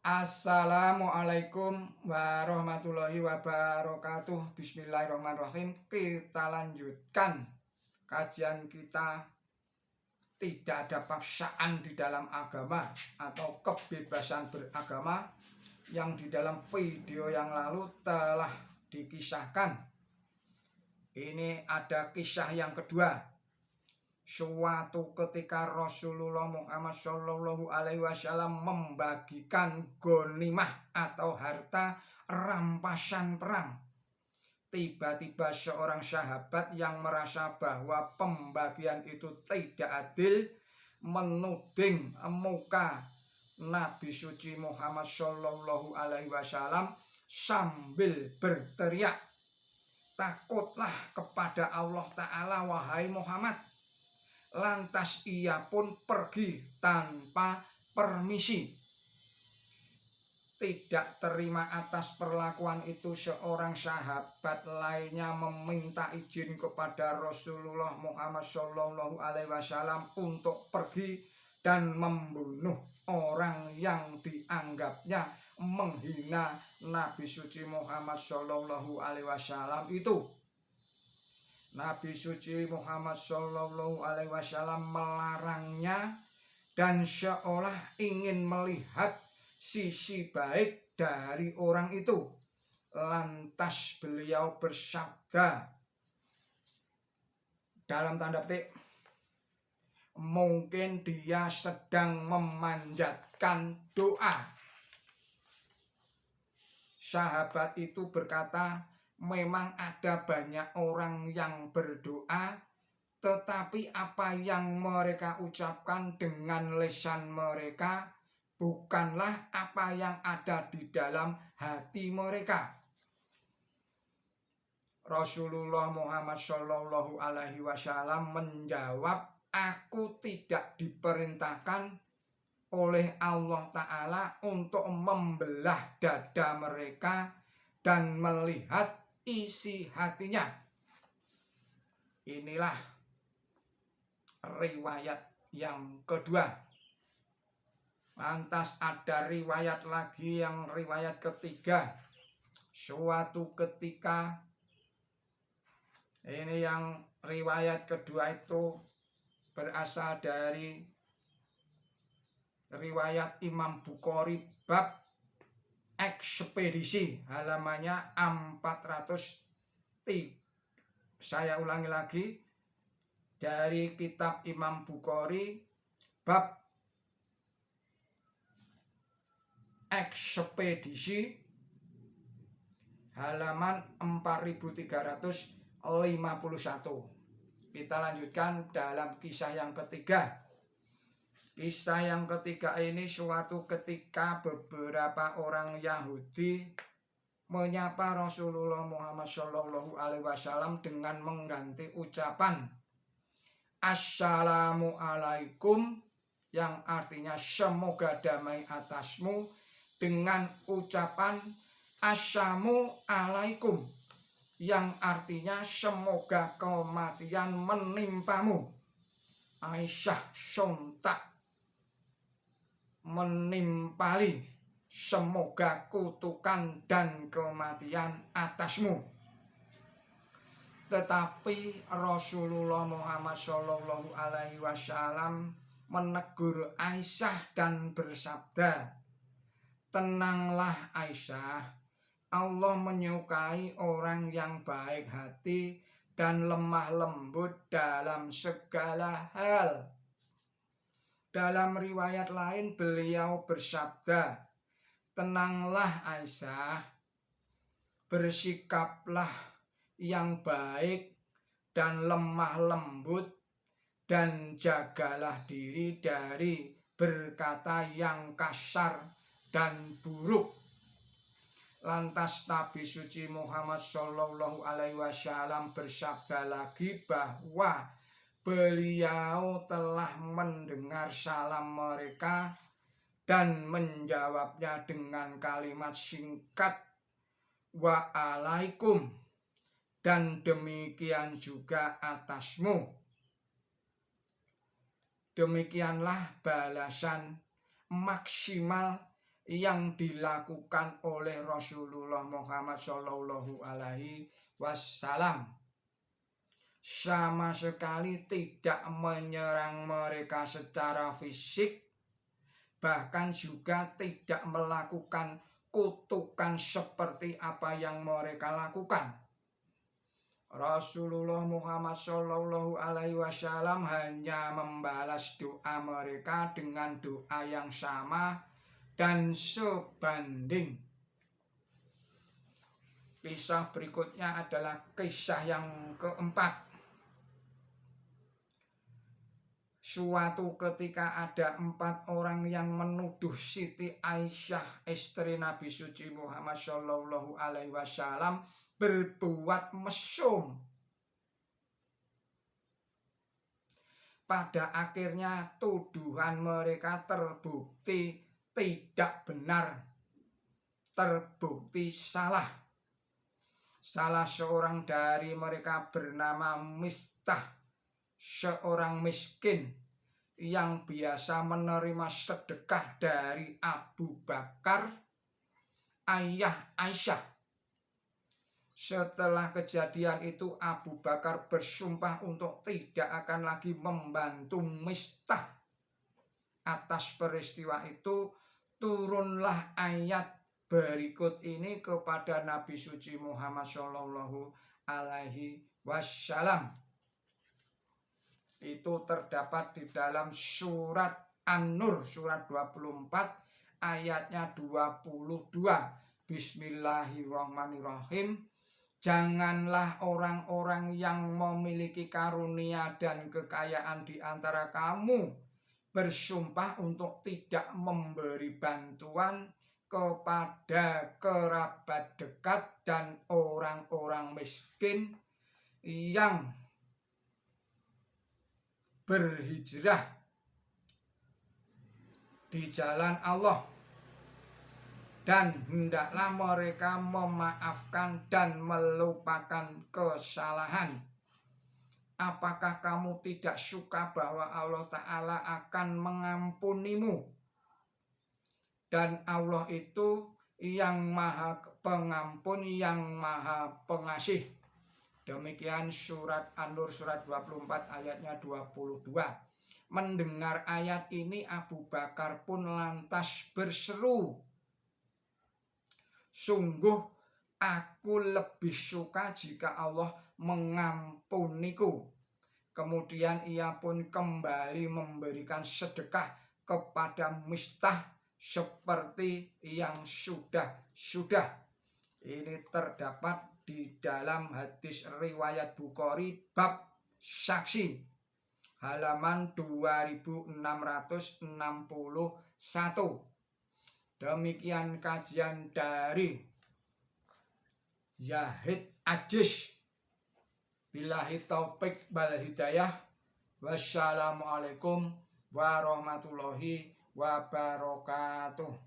Assalamualaikum warahmatullahi wabarakatuh. Bismillahirrahmanirrahim. Kita lanjutkan kajian kita. Tidak ada paksaan di dalam agama atau kebebasan beragama yang di dalam video yang lalu telah dikisahkan. Ini ada kisah yang kedua. Suatu ketika Rasulullah Muhammad Shallallahu Alaihi Wasallam membagikan ghanimah atau harta rampasan perang. Tiba-tiba seorang sahabat yang merasa bahwa pembagian itu tidak adil menuding muka Nabi suci Muhammad Shallallahu Alaihi Wasallam sambil berteriak, "Takutlah kepada Allah Ta'ala wahai Muhammad." Lantas ia pun pergi tanpa permisi. Tidak terima atas perlakuan itu, seorang sahabat lainnya meminta izin kepada Rasulullah Muhammad Shallallahu Alaihi Wasallam untuk pergi dan membunuh orang yang dianggapnya menghina Nabi suci Muhammad Shallallahu Alaihi Wasallam itu. Nabi suci Muhammad Shallallahu Alaihi Wasallam melarangnya dan seolah ingin melihat sisi baik dari orang itu. Lantas beliau bersabda dalam tanda petik, mungkin dia sedang memanjatkan doa. Sahabat itu berkata, memang ada banyak orang yang berdoa, tetapi apa yang mereka ucapkan dengan lisan mereka bukanlah apa yang ada di dalam hati mereka. Rasulullah Muhammad Shallallahu Alaihi Wasallam menjawab, aku tidak diperintahkan oleh Allah Ta'ala untuk membelah dada mereka dan melihat isi hatinya. Inilah riwayat yang kedua. Lantas ada riwayat lagi, yang riwayat ketiga. Suatu ketika, ini yang riwayat kedua itu berasal dari riwayat Imam Bukhari bab ekspedisi, halamannya 400. Saya ulangi lagi, dari kitab Imam Bukhari bab ekspedisi, halaman 4351. Kita lanjutkan dalam kisah yang ketiga. Kisah yang ketiga ini, suatu ketika beberapa orang Yahudi menyapa Rasulullah Muhammad Shallallahu Alaihi Wasallam dengan mengganti ucapan Assalamualaikum, yang artinya semoga damai atasmu, dengan ucapan Assalamualaikum, yang artinya semoga kematian menimpamu. Aisyah sontak menimpali, semoga kutukan dan kematian atasmu. Tetapi Rasulullah Muhammad Shallallahu Alaihi Wasallam menegur Aisyah dan bersabda, tenanglah Aisyah, Allah menyukai orang yang baik hati dan lemah lembut dalam segala hal. Dalam riwayat lain beliau bersabda, tenanglah Aisyah, bersikaplah yang baik dan lemah lembut, dan jagalah diri dari berkata yang kasar dan buruk. Lantas Nabi suci Muhammad Shallallahu Alaihi Wasallam bersabda lagi bahwa beliau telah mendengar salam mereka dan menjawabnya dengan kalimat singkat wa'alaikum, dan demikian juga atasmu. Demikianlah balasan maksimal yang dilakukan oleh Rasulullah Muhammad Shallallahu Alaihi Wasallam sama sekali tidak menyerang mereka secara fisik, bahkan juga tidak melakukan kutukan seperti apa yang mereka lakukan. Rasulullah Muhammad Shallallahu Alaihi Wasallam hanya membalas doa mereka dengan doa yang sama dan sebanding. Kisah berikutnya adalah kisah yang keempat. Suatu ketika ada 4 orang yang menuduh Siti Aisyah, istri Nabi suci Muhammad Shallallahu Alaihi Wasallam, berbuat mesum. Pada akhirnya tuduhan mereka terbukti tidak benar, terbukti salah. Salah seorang dari mereka bernama Mistah, seorang miskin yang biasa menerima sedekah dari Abu Bakar, ayah Aisyah. Setelah kejadian itu, Abu Bakar bersumpah untuk tidak akan lagi membantu Mistah. Atas peristiwa itu turunlah ayat berikut ini kepada Nabi suci Muhammad Shallallahu Alaihi Wasallam. Itu terdapat di dalam surat An-Nur, surat 24 ayatnya 22. Bismillahirrahmanirrahim. Janganlah orang-orang yang memiliki karunia dan kekayaan di antara kamu bersumpah untuk tidak memberi bantuan kepada kerabat dekat dan orang-orang miskin yang berhijrah di jalan Allah, dan hendaklah mereka memaafkan dan melupakan kesalahan. Apakah kamu tidak suka bahwa Allah Ta'ala akan mengampunimu? Dan Allah itu yang maha pengampun, yang maha pengasih. Demikian surat An-Nur surat 24 ayatnya 22. Mendengar ayat ini, Abu Bakar pun lantas berseru, sungguh aku lebih suka jika Allah mengampuniku. Kemudian ia pun kembali memberikan sedekah kepada Mistah seperti yang sudah-sudah. Ini terdapat di dalam hadis riwayat Bukhari bab saksi halaman 2661. Demikian kajian dari Yahid Ajis. Billahi taufik wal hidayah. Wassalamualaikum warahmatullahi wabarakatuh.